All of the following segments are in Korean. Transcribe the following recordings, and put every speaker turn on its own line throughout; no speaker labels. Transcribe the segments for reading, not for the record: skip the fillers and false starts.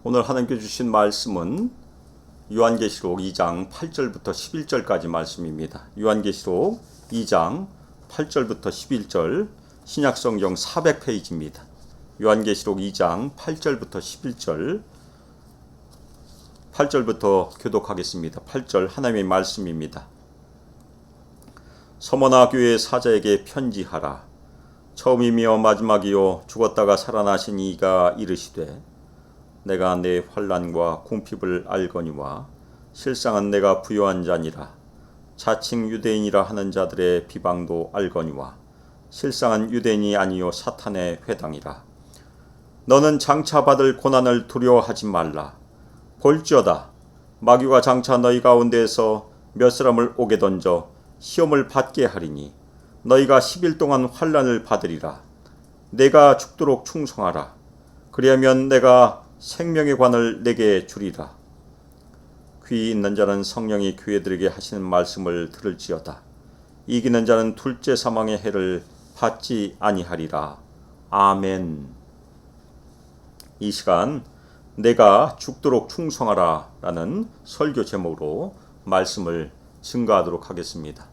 오늘 하나님께 주신 말씀은 요한계시록 2장 8절부터 11절까지 말씀입니다. 요한계시록 2장 8절부터 11절 신약성경 400페이지입니다. 요한계시록 2장 8절부터 11절 8절부터 교독하겠습니다. 8절 하나님의 말씀입니다. 서머나 교회 사자에게 편지하라. 처음이며 마지막이요 죽었다가 살아나신 이가 이르시되 내가 내 환난과 궁핍을 알거니와 실상은 내가 부요한 자니라. 자칭 유대인이라 하는 자들의 비방도 알거니와 실상은 유대인이 아니요 사탄의 회당이라. 너는 장차 받을 고난을 두려워하지 말라. 볼지어다 마귀가 장차 너희 가운데에서 몇 사람을 오게 던져 시험을 받게 하리니 너희가 10일 동안 환난을 받으리라. 내가 죽도록 충성하라. 그리하면 내가 생명의 관을 내게 주리라. 귀 있는 자는 성령이 교회들에게 하시는 말씀을 들을지어다. 이기는 자는 둘째 사망의 해를 받지 아니하리라. 아멘. 이 시간 내가 죽도록 충성하라 라는 설교 제목으로 말씀을 증거하도록 하겠습니다.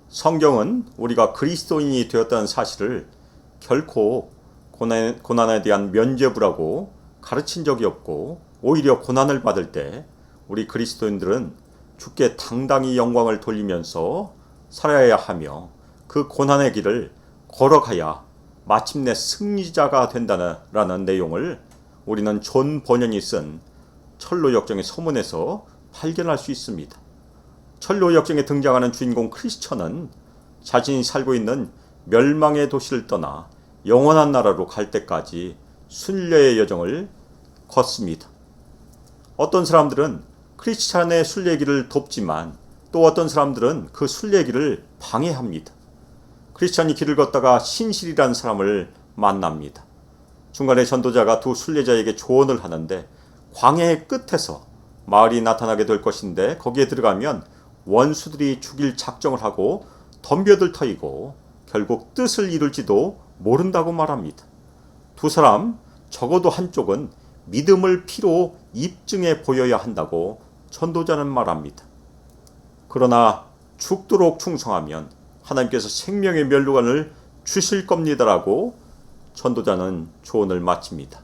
성경은 우리가 그리스도인이 되었다는 사실을 결코 고난에 대한 면죄부라고 가르친 적이 없고, 오히려 고난을 받을 때 우리 그리스도인들은 주께 당당히 영광을 돌리면서 살아야 하며 그 고난의 길을 걸어가야 마침내 승리자가 된다는 내용을 우리는 존 번연이 쓴 철로 역정의 서문에서 발견할 수 있습니다. 철로 역정에 등장하는 주인공 크리스천은 자신이 살고 있는 멸망의 도시를 떠나 영원한 나라로 갈 때까지 순례의 여정을 걷습니다. 어떤 사람들은 크리스찬의 순례길을 돕지만 또 어떤 사람들은 그 순례길을 방해합니다. 크리스찬이 길을 걷다가 신실이라는 사람을 만납니다. 중간에 전도자가 두 순례자에게 조언을 하는데 광야의 끝에서 마을이 나타나게 될 것인데 거기에 들어가면 원수들이 죽일 작정을 하고 덤벼들 터이고 결국 뜻을 이룰지도 모른다고 말합니다. 두 사람 적어도 한쪽은 믿음을 피로 입증해 보여야 한다고 전도자는 말합니다. 그러나 죽도록 충성하면 하나님께서 생명의 면류관을 주실 겁니다라고 전도자는 조언을 마칩니다.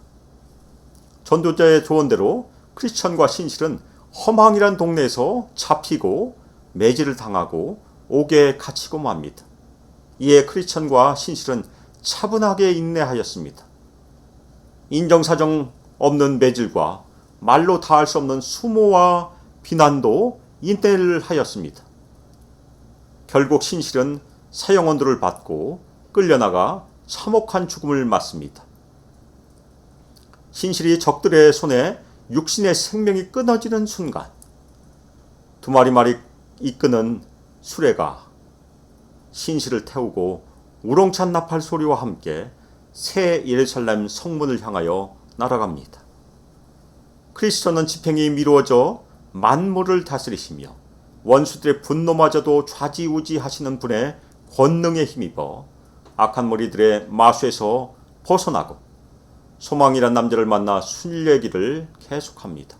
전도자의 조언대로 크리스천과 신실은 허망이란 동네에서 잡히고 매질을 당하고 옥에 갇히고 맙니다. 이에 크리스천과 신실은 차분하게 인내하였습니다. 인정사정 없는 매질과 말로 다할 수 없는 수모와 비난도 인내를 하였습니다. 결국 신실은 사형언도를 받고 끌려나가 참혹한 죽음을 맞습니다. 신실이 적들의 손에 육신의 생명이 끊어지는 순간 두 마리 이끄는 수레가 신실을 태우고 우렁찬 나팔 소리와 함께 새 예루살렘 성문을 향하여 날아갑니다. 크리스천은 집행이 미루어져 만물을 다스리시며 원수들의 분노마저도 좌지우지하시는 분의 권능에 힘입어 악한 무리들의 마수에서 벗어나고 소망이란 남자를 만나 순례길을 계속합니다.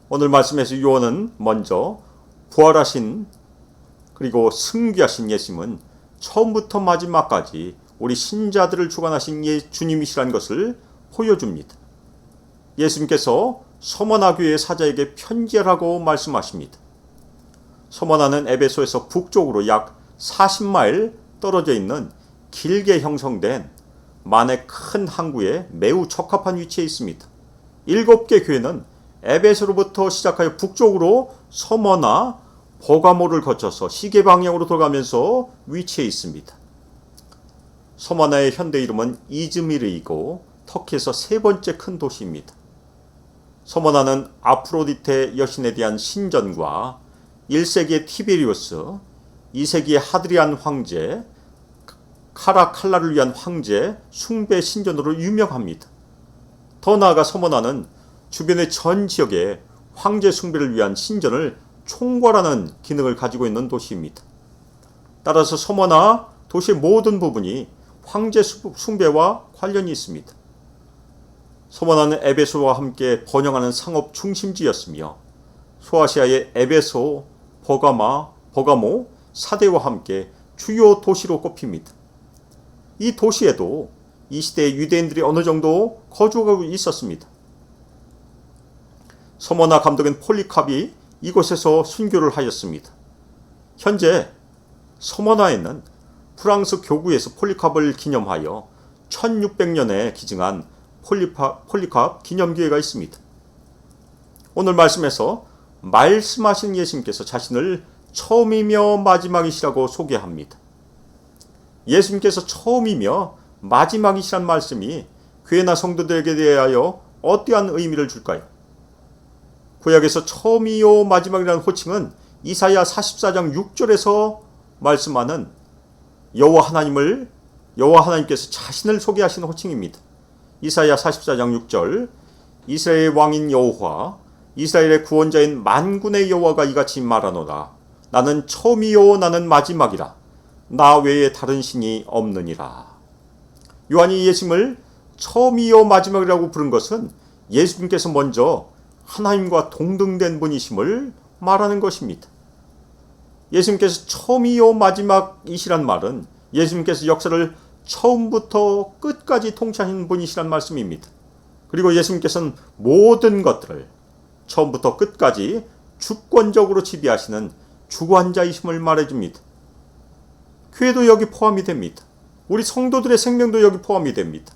오늘 말씀에서 요한은 먼저 부활하신 그리고 승귀하신 예수님은 처음부터 마지막까지 우리 신자들을 주관하신 주님이시라는 것을 보여줍니다. 예수님께서 서머나 교회 사자에게 편지하라고 말씀하십니다. 서머나는 에베소에서 북쪽으로 약 40마일 떨어져 있는 길게 형성된 만의 큰 항구에 매우 적합한 위치에 있습니다. 7개 교회는 에베소로부터 시작하여 북쪽으로 서머나 버가모를 거쳐서 시계 방향으로 돌아가면서 위치해 있습니다. 서머나의 현대 이름은 이즈미르이고 터키에서 세 번째 큰 도시입니다. 서머나는 아프로디테 여신에 대한 신전과 1세기의 티베리우스, 2세기의 하드리안 황제, 카라칼라를 위한 황제 숭배 신전으로 유명합니다. 더 나아가 서머나는 주변의 전 지역에 황제 숭배를 위한 신전을 총괄하는 기능을 가지고 있는 도시입니다. 따라서 서머나 도시의 모든 부분이 황제 숭배와 관련이 있습니다. 소모나는 에베소와 함께 번영하는 상업 중심지였으며 소아시아의 에베소, 버가모, 사대와 함께 주요 도시로 꼽힙니다. 이 도시에도 이 시대의 유대인들이 어느 정도 거주하고 있었습니다. 서머나 감독인 폴리캅이 이곳에서 순교를 하였습니다. 현재 서머나에는 프랑스 교구에서 폴리캅을 기념하여 1600년에 기증한 폴리캅 기념교회가 있습니다. 오늘 말씀에서 말씀하신 예수님께서 자신을 처음이며 마지막이시라고 소개합니다. 예수님께서 처음이며 마지막이시란 말씀이 교회나 성도들에게 대하여 어떠한 의미를 줄까요? 구약에서 처음이요 마지막이라는 호칭은 이사야 44장 6절에서 말씀하는 여호와 하나님께서 자신을 소개하시는 호칭입니다. 이사야 44장 6절 이스라엘의 왕인 여호와 이스라엘의 구원자인 만군의 여호와가 이같이 말하노라. 나는 처음이요 나는 마지막이라. 나 외에 다른 신이 없느니라. 요한이 예수님을 처음이요 마지막이라고 부른 것은 예수님께서 먼저 하나님과 동등된 분이심을 말하는 것입니다. 예수님께서 처음이요 마지막이시란 말은 예수님께서 역사를 처음부터 끝까지 통치하신 분이시란 말씀입니다. 그리고 예수님께서는 모든 것들을 처음부터 끝까지 주권적으로 지배하시는 주관자이심을 말해줍니다. 교회도 여기 포함이 됩니다. 우리 성도들의 생명도 여기 포함이 됩니다.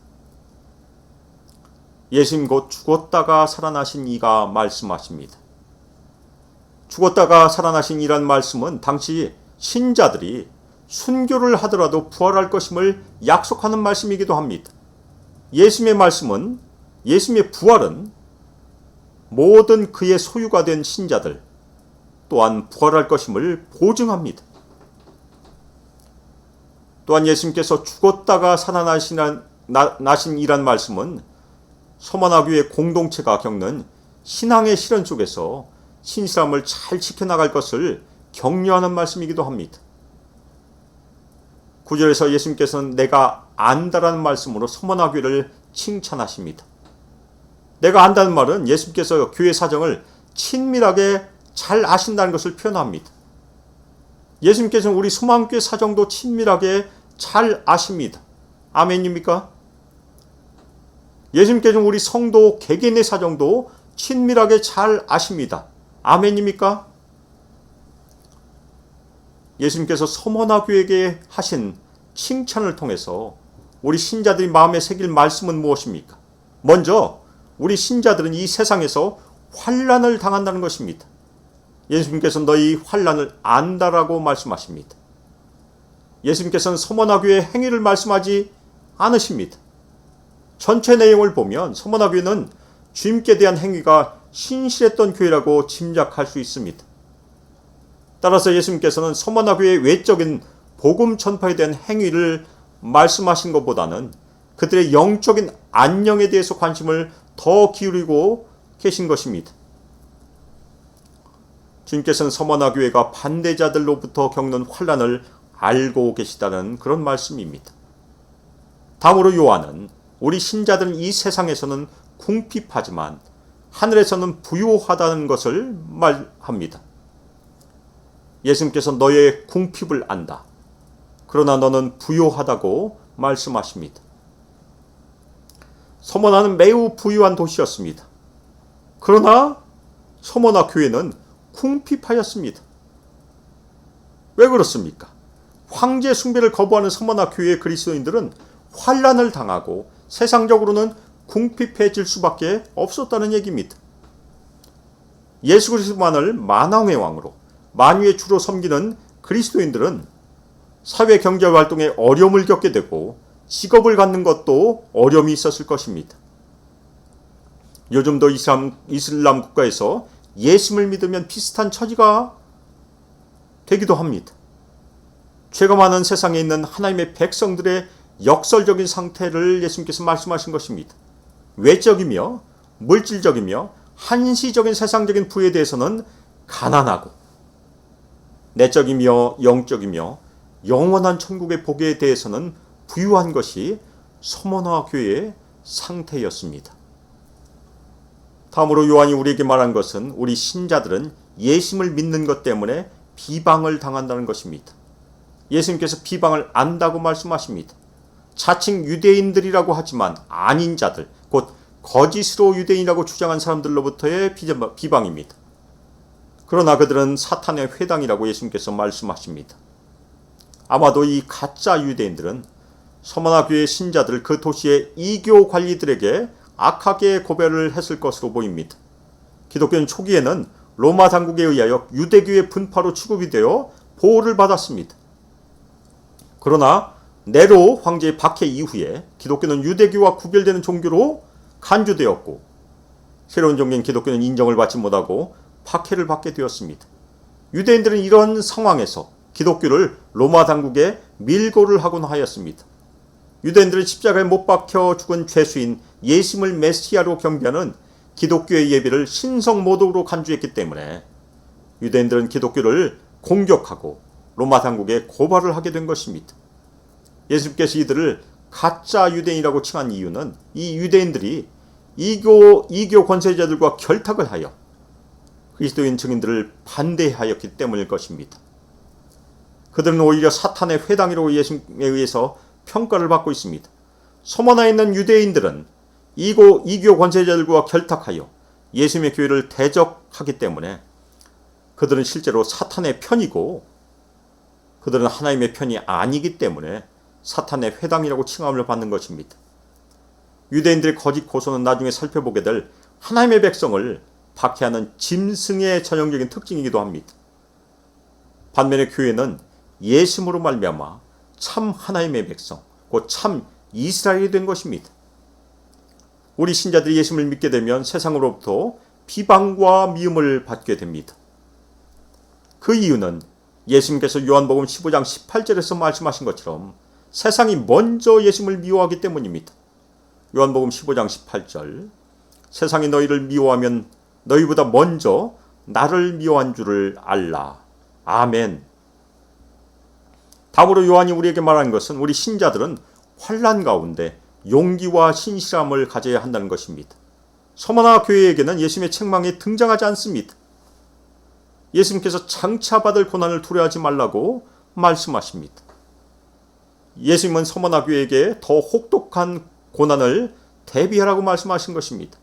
예수님 곧 죽었다가 살아나신 이가 말씀하십니다. 죽었다가 살아나신 이란 말씀은 당시 신자들이 순교를 하더라도 부활할 것임을 약속하는 말씀이기도 합니다. 예수님의 부활은 모든 그의 소유가 된 신자들 또한 부활할 것임을 보증합니다. 또한 예수님께서 죽었다가 살아나신 이란 말씀은 서머나 교회 공동체가 겪는 신앙의 시련 속에서 신실함을 잘 지켜나갈 것을 격려하는 말씀이기도 합니다. 9절에서 예수님께서는 내가 안다라는 말씀으로 서머나 교회를 칭찬하십니다. 내가 안다는 말은 예수님께서 교회 사정을 친밀하게 잘 아신다는 것을 표현합니다. 예수님께서는 우리 소망교회 사정도 친밀하게 잘 아십니다. 아멘입니까? 예수님께서는 우리 성도 개개인의 사정도 친밀하게 잘 아십니다. 아멘입니까? 예수님께서 서머나 교회에게 하신 칭찬을 통해서 우리 신자들이 마음에 새길 말씀은 무엇입니까? 먼저 우리 신자들은 이 세상에서 환난을 당한다는 것입니다. 예수님께서 너희 환난을 안다라고 말씀하십니다. 예수님께서는 서머나 교회의 행위를 말씀하지 않으십니다. 전체 내용을 보면 서머나 교회는 주님께 대한 행위가 신실했던 교회라고 짐작할 수 있습니다. 따라서 예수님께서는 서머나 교회의 외적인 복음 전파에 대한 행위를 말씀하신 것보다는 그들의 영적인 안녕에 대해서 관심을 더 기울이고 계신 것입니다. 주님께서는 서머나 교회가 반대자들로부터 겪는 환난을 알고 계시다는 그런 말씀입니다. 다음으로 요한은 우리 신자들은 이 세상에서는 궁핍하지만 하늘에서는 부요하다는 것을 말합니다. 예수님께서 너의 궁핍을 안다. 그러나 너는 부요하다고 말씀하십니다. 서머나는 매우 부유한 도시였습니다. 그러나 서머나 교회는 궁핍하였습니다. 왜 그렇습니까? 황제 숭배를 거부하는 서머나 교회의 그리스도인들은 환난을 당하고 세상적으로는 궁핍해질 수밖에 없었다는 얘기입니다. 예수 그리스도만을 만왕의 왕으로 만유의 주로 섬기는 그리스도인들은 사회 경제 활동에 어려움을 겪게 되고 직업을 갖는 것도 어려움이 있었을 것입니다. 요즘도 이슬람 국가에서 예수를 믿으면 비슷한 처지가 되기도 합니다. 죄가 많은 세상에 있는 하나님의 백성들의 역설적인 상태를 예수님께서 말씀하신 것입니다. 외적이며 물질적이며 한시적인 세상적인 부에 대해서는 가난하고 내적이며 영적이며 영원한 천국의 복에 대해서는 부유한 것이 서머나 교회의 상태였습니다. 다음으로 요한이 우리에게 말한 것은 우리 신자들은 예수님을 믿는 것 때문에 비방을 당한다는 것입니다. 예수님께서 비방을 안다고 말씀하십니다. 자칭 유대인들이라고 하지만 아닌 자들, 곧 거짓으로 유대인이라고 주장한 사람들로부터의 비방입니다. 그러나 그들은 사탄의 회당이라고 예수님께서 말씀하십니다. 아마도 이 가짜 유대인들은 서머나 교회 신자들 그 도시의 이교 관리들에게 악하게 고발을 했을 것으로 보입니다. 기독교는 초기에는 로마 당국에 의하여 유대교의 분파로 취급이 되어 보호를 받았습니다. 그러나 네로 황제의 박해 이후에 기독교는 유대교와 구별되는 종교로 간주되었고 새로운 종교인 기독교는 인정을 받지 못하고 박해를 받게 되었습니다. 유대인들은 이런 상황에서 기독교를 로마 당국에 밀고를 하곤 하였습니다. 유대인들은 십자가에 못 박혀 죽은 죄수인 예수님을 메시아로 경배하는 기독교의 예배를 신성모독으로 간주했기 때문에 유대인들은 기독교를 공격하고 로마 당국에 고발을 하게 된 것입니다. 예수님께서 이들을 가짜 유대인이라고 칭한 이유는 이 유대인들이 이교 권세자들과 결탁을 하여 그리스도인 증인들을 반대하였기 때문일 것입니다. 그들은 오히려 사탄의 회당이라고 예수님에 의해서 평가를 받고 있습니다. 서머나에 있는 유대인들은 이교 권세자들과 결탁하여 예수님의 교회를 대적하기 때문에 그들은 실제로 사탄의 편이고 그들은 하나님의 편이 아니기 때문에 사탄의 회당이라고 칭함을 받는 것입니다. 유대인들의 거짓 고소는 나중에 살펴보게 될 하나님의 백성을 박해하는 짐승의 전형적인 특징이기도 합니다. 반면에 교회는 예수님으로 말미암아 참 하나님의 백성, 곧 참 이스라엘이 된 것입니다. 우리 신자들이 예수님을 믿게 되면 세상으로부터 비방과 미움을 받게 됩니다. 그 이유는 예수님께서 요한복음 15장 18절에서 말씀하신 것처럼 세상이 먼저 예수님을 미워하기 때문입니다. 요한복음 15장 18절 세상이 너희를 미워하면 너희보다 먼저 나를 미워한 줄을 알라. 아멘. 다음으로 요한이 우리에게 말하는 것은 우리 신자들은 환난 가운데 용기와 신실함을 가져야 한다는 것입니다. 서머나 교회에게는 예수님의 책망이 등장하지 않습니다. 예수님께서 장차 받을 고난을 두려워하지 말라고 말씀하십니다. 예수님은 서머나 교회에게 더 혹독한 고난을 대비하라고 말씀하신 것입니다.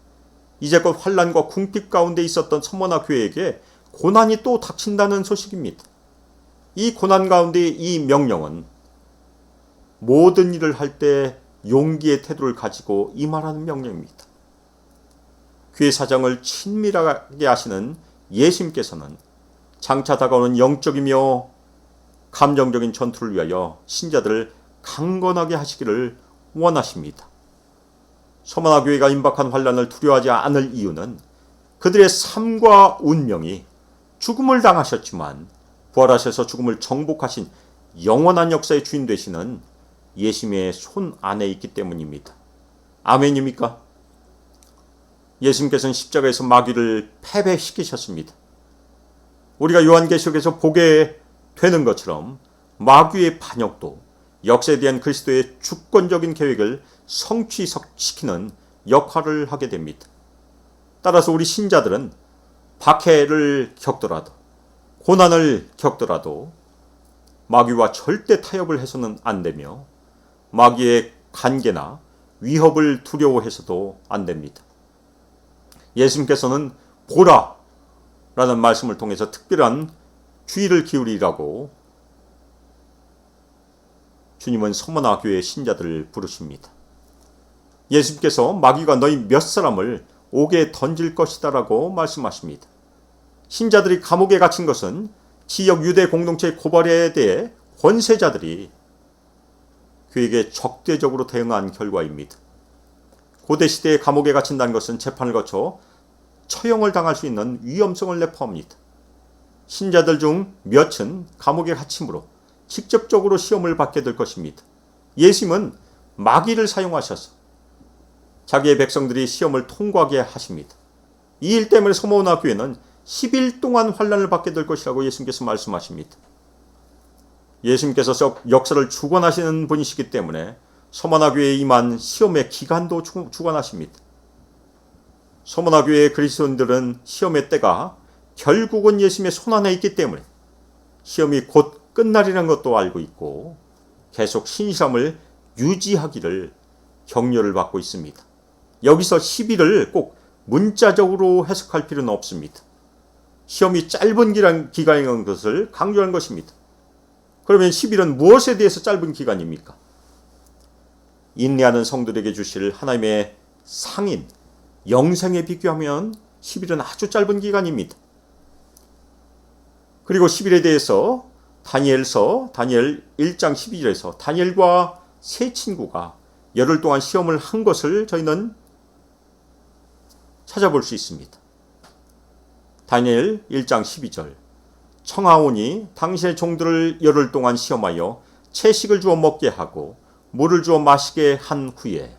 이제껏 환난과 궁핍 가운데 있었던 서머나 교회에게 고난이 또 닥친다는 소식입니다. 이 고난 가운데 이 명령은 모든 일을 할 때 용기의 태도를 가지고 임하라는 명령입니다. 교회 사정을 친밀하게 하시는 예수님께서는 장차 다가오는 영적이며 감정적인 전투를 위하여 신자들을 강건하게 하시기를 원하십니다. 서머나 교회가 임박한 환난을 두려워하지 않을 이유는 그들의 삶과 운명이 죽음을 당하셨지만 부활하셔서 죽음을 정복하신 영원한 역사의 주인 되시는 예수님의 손 안에 있기 때문입니다. 아멘입니까? 예수님께서는 십자가에서 마귀를 패배시키셨습니다. 우리가 요한계시록에서 보게 되는 것처럼 마귀의 반역도 역사에 대한 그리스도의 주권적인 계획을 성취시키는 역할을 하게 됩니다. 따라서 우리 신자들은 박해를 겪더라도 고난을 겪더라도 마귀와 절대 타협을 해서는 안 되며 마귀의 간계나 위협을 두려워해서도 안 됩니다. 예수님께서는 보라 라는 말씀을 통해서 특별한 주의를 기울이라고 주님은 서머나 교회의 신자들을 부르십니다. 예수님께서 마귀가 너희 몇 사람을 옥에 던질 것이다 라고 말씀하십니다. 신자들이 감옥에 갇힌 것은 지역 유대 공동체의 고발에 대해 권세자들이 그에게 적대적으로 대응한 결과입니다. 고대시대에 감옥에 갇힌다는 것은 재판을 거쳐 처형을 당할 수 있는 위험성을 내포합니다. 신자들 중 몇은 감옥에 갇힘으로 직접적으로 시험을 받게 될 것입니다. 예수님은 마귀를 사용하셔서 자기의 백성들이 시험을 통과하게 하십니다. 이 일 때문에 서머나 교회는 10일 동안 환난을 받게 될 것이라고 예수님께서 말씀하십니다. 예수님께서 역사를 주관하시는 분이시기 때문에 서머나 교회에 임한 시험의 기간도 주관하십니다. 서머나교회의 그리스도인들은 시험의 때가 결국은 예수님의 손안에 있기 때문에 시험이 곧 끝날이라는 것도 알고 있고 계속 신실함을 유지하기를 격려를 받고 있습니다. 여기서 10일을 꼭 문자적으로 해석할 필요는 없습니다. 시험이 짧은 기간이라는 것을 강조하는 것입니다. 그러면 10일은 무엇에 대해서 짧은 기간입니까? 인내하는 성도들에게 주실 하나님의 상인, 영생에 비교하면 10일은 아주 짧은 기간입니다. 그리고 10일에 대해서 다니엘 1장 12절에서 다니엘과 세 친구가 열흘 동안 시험을 한 것을 저희는 찾아볼 수 있습니다. 다니엘 1장 12절 청하오니 당신의 종들을 열흘 동안 시험하여 채식을 주어 먹게 하고 물을 주어 마시게 한 후에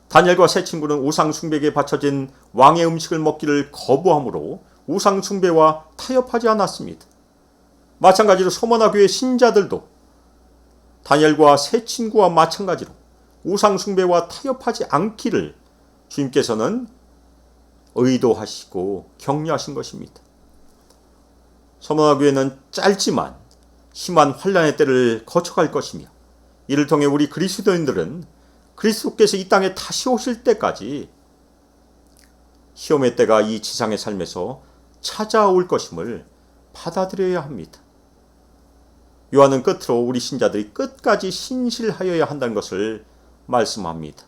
다니엘과 세 친구는 우상 숭배에 바쳐진 왕의 음식을 먹기를 거부함으로 우상 숭배와 타협하지 않았습니다. 마찬가지로 서머나 교회 신자들도 다니엘과 세 친구와 마찬가지로 우상 숭배와 타협하지 않기를 주님께서는 의도하시고 격려하신 것입니다. 서머나 교회는 짧지만 심한 환난의 때를 거쳐갈 것이며 이를 통해 우리 그리스도인들은 그리스도께서 이 땅에 다시 오실 때까지 시험의 때가 이 지상의 삶에서 찾아올 것임을 받아들여야 합니다. 요한은 끝으로 우리 신자들이 끝까지 신실하여야 한다는 것을 말씀합니다.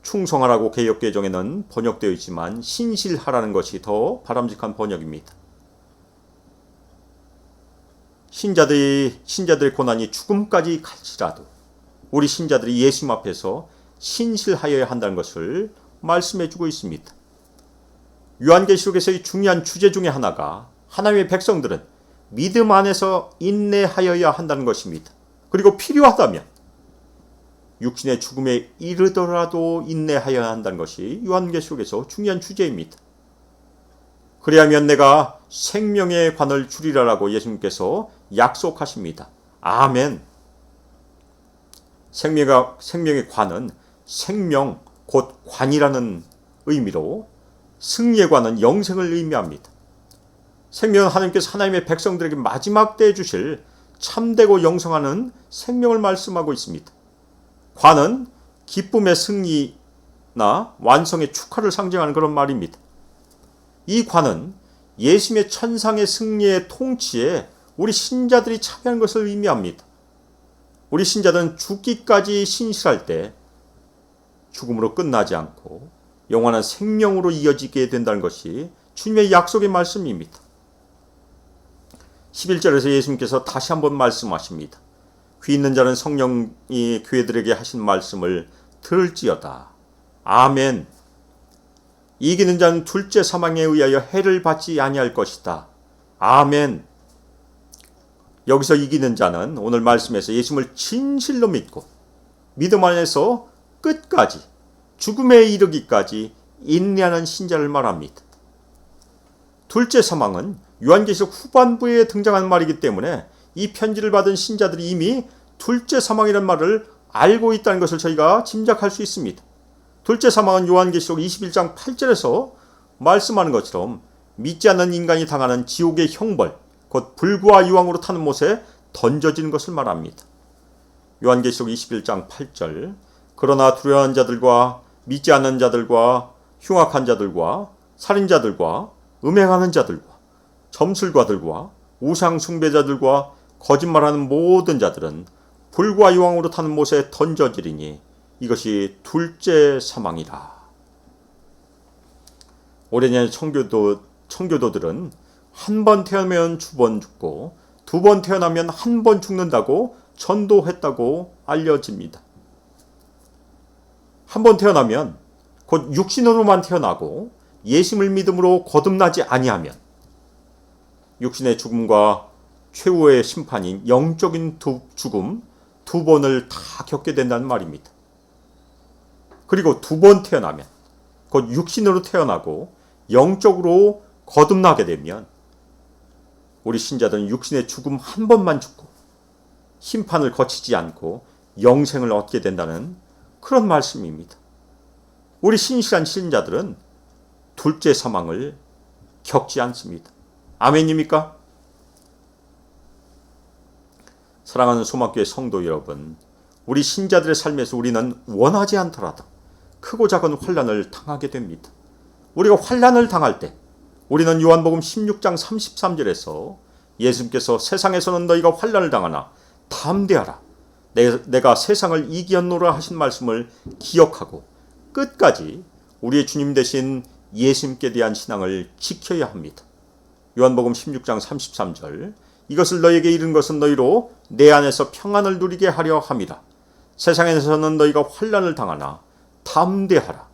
충성하라고 개역개정에는 번역되어 있지만 신실하라는 것이 더 바람직한 번역입니다. 신자들의 고난이 죽음까지 갈지라도 우리 신자들이 예수님 앞에서 신실하여야 한다는 것을 말씀해 주고 있습니다. 요한계시록에서의 중요한 주제 중에 하나가 하나님의 백성들은 믿음 안에서 인내하여야 한다는 것입니다. 그리고 필요하다면 육신의 죽음에 이르더라도 인내하여야 한다는 것이 요한계시록에서 중요한 주제입니다. 그리하면 내가 생명의 관을 주리라라고 예수님께서 약속하십니다. 아멘. 생명의 관은 생명 곧 관이라는 의미로 승리의 관은 영생을 의미합니다. 생명은 하나님께서 하나님의 백성들에게 마지막 때에 주실 참되고 영성하는 생명을 말씀하고 있습니다. 관은 기쁨의 승리나 완성의 축하를 상징하는 그런 말입니다. 이 관은 예수님의 천상의 승리의 통치에 우리 신자들이 참여하는 것을 의미합니다. 우리 신자들은 죽기까지 신실할 때 죽음으로 끝나지 않고 영원한 생명으로 이어지게 된다는 것이 주님의 약속의 말씀입니다. 11절에서 예수님께서 다시 한번 말씀하십니다. 귀 있는 자는 성령이 교회들에게 하신 말씀을 들을지어다. 아멘. 이기는 자는 둘째 사망에 의하여 해를 받지 아니할 것이다. 아멘. 여기서 이기는 자는 오늘 말씀에서 예수님을 진실로 믿고 믿음 안에서 끝까지 죽음에 이르기까지 인내하는 신자를 말합니다. 둘째 사망은 요한계시록 후반부에 등장한 말이기 때문에 이 편지를 받은 신자들이 이미 둘째 사망이라는 말을 알고 있다는 것을 저희가 짐작할 수 있습니다. 둘째 사망은 요한계시록 21장 8절에서 말씀하는 것처럼 믿지 않는 인간이 당하는 지옥의 형벌, 곧 불과 유황으로 타는 못에 던져지는 것을 말합니다. 요한계시록 21장 8절 그러나 두려워하는 자들과 믿지 않는 자들과 흉악한 자들과 살인자들과 음행하는 자들과 점술가들과 우상 숭배자들과 거짓말하는 모든 자들은 불과 유황으로 타는 못에 던져지리니 이것이 둘째 사망이라. 오래전에 청교도들은 한 번 태어나면 두 번 죽고 두 번 태어나면 한 번 죽는다고 전도했다고 알려집니다. 한 번 태어나면 곧 육신으로만 태어나고 예수님을 믿음으로 거듭나지 아니하면 육신의 죽음과 최후의 심판인 영적인 죽음 두 번을 다 겪게 된다는 말입니다. 그리고 두 번 태어나면 곧 육신으로 태어나고 영적으로 거듭나게 되면 우리 신자들은 육신의 죽음 한 번만 죽고 심판을 거치지 않고 영생을 얻게 된다는 그런 말씀입니다. 우리 신실한 신자들은 둘째 사망을 겪지 않습니다. 아멘입니까? 사랑하는 소망교회 성도 여러분, 우리 신자들의 삶에서 우리는 원하지 않더라도 크고 작은 환난을 당하게 됩니다. 우리가 환난을 당할 때 우리는 요한복음 16장 33절에서 예수님께서 세상에서는 너희가 환난을 당하나 담대하라, 내가 세상을 이기었노라 하신 말씀을 기억하고 끝까지 우리의 주님 되신 예수님께 대한 신앙을 지켜야 합니다. 요한복음 16장 33절, 이것을 너희에게 이른 것은 너희로 내 안에서 평안을 누리게 하려 함이라. 세상에서는 너희가 환난을 당하나 담대하라,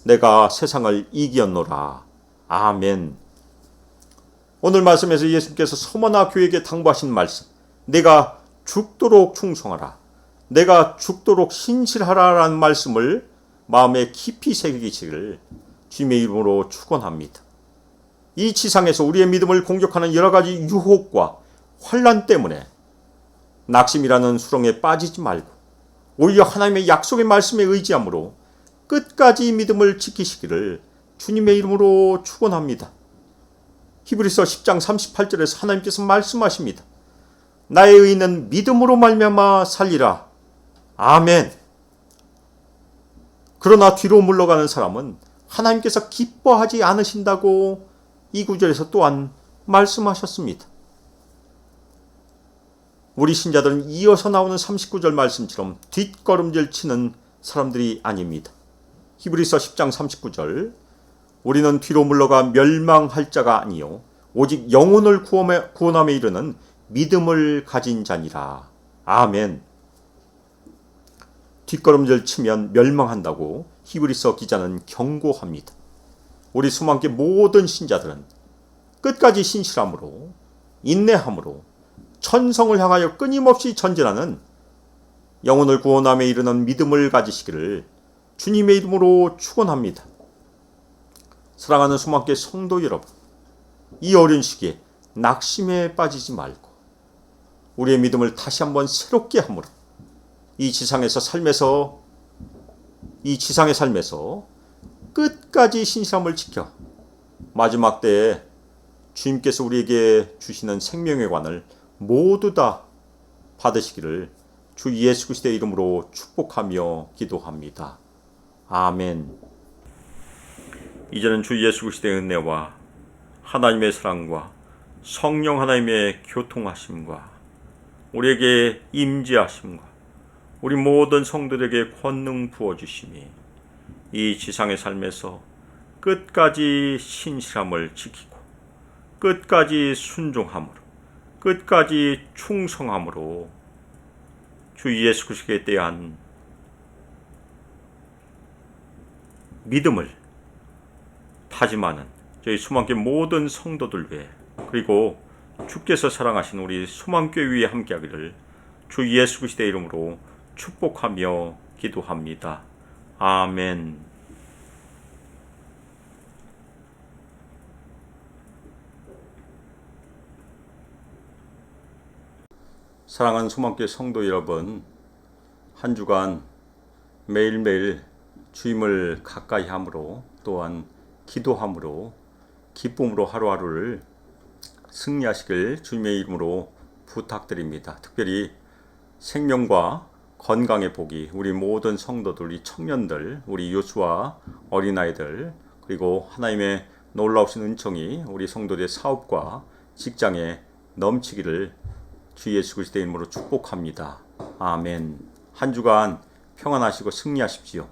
내가 세상을 이기었노라. 아멘. 오늘 말씀에서 예수님께서 서머나 교회에게 당부하신 말씀, 내가 죽도록 충성하라, 내가 죽도록 신실하라 라는 말씀을 마음에 깊이 새기시기를 주님의 이름으로 축원합니다. 이 지상에서 우리의 믿음을 공격하는 여러 가지 유혹과 환난 때문에 낙심이라는 수렁에 빠지지 말고 오히려 하나님의 약속의 말씀에 의지함으로 끝까지 믿음을 지키시기를 주님의 이름으로 축원합니다. 히브리서 10장 38절에서 하나님께서 말씀하십니다. 나의 의인은 믿음으로 말미암아 살리라. 아멘. 그러나 뒤로 물러가는 사람은 하나님께서 기뻐하지 않으신다고 이 구절에서 또한 말씀하셨습니다. 우리 신자들은 이어서 나오는 39절 말씀처럼 뒷걸음질 치는 사람들이 아닙니다. 히브리서 10장 39절, 우리는 뒤로 물러가 멸망할 자가 아니요 오직 영혼을 구원함에 이르는 믿음을 가진 자니라. 아멘. 뒷걸음질 치면 멸망한다고 히브리서 기자는 경고합니다. 우리 소망교회 모든 신자들은 끝까지 신실함으로 인내함으로 천성을 향하여 끊임없이 전진하는 영혼을 구원함에 이르는 믿음을 가지시기를 주님의 이름으로 축원합니다. 사랑하는 소망교회 성도 여러분, 이 어려운 시기에 낙심에 빠지지 말고 우리의 믿음을 다시 한번 새롭게 함으로 이 지상의 삶에서 끝까지 신실함을 지켜 마지막 때에 주님께서 우리에게 주시는 생명의 관을 모두 다 받으시기를 주 예수 그리스도의 이름으로 축복하며 기도합니다. 아멘. 이제는 주 예수 그리스도의 은혜와 하나님의 사랑과 성령 하나님의 교통하심과 우리에게 임재하심과 우리 모든 성도들에게 권능 부어주심이 이 지상의 삶에서 끝까지 신실함을 지키고 끝까지 순종함으로 끝까지 충성함으로 주 예수 그리스도에 대한 믿음을 다짐하는 저희 소망교회 모든 성도들 외에 그리고 주께서 사랑하신 우리 소망교회 위에 함께하기를 주 예수 그리스도의 이름으로 축복하며 기도합니다. 아멘. 사랑하는 소망교회 성도 여러분, 한 주간 매일매일 주님을 가까이 함으로 또한 기도함으로 기쁨으로 하루하루를 승리하시길 주님의 이름으로 부탁드립니다. 특별히 생명과 건강의 복이 우리 모든 성도들, 우리 청년들, 우리 유수와 어린아이들 그리고 하나님의 놀라우신 은총이 우리 성도들의 사업과 직장에 넘치기를 주 예수 그리스도의 이름으로 축복합니다. 아멘. 한 주간 평안하시고 승리하십시오.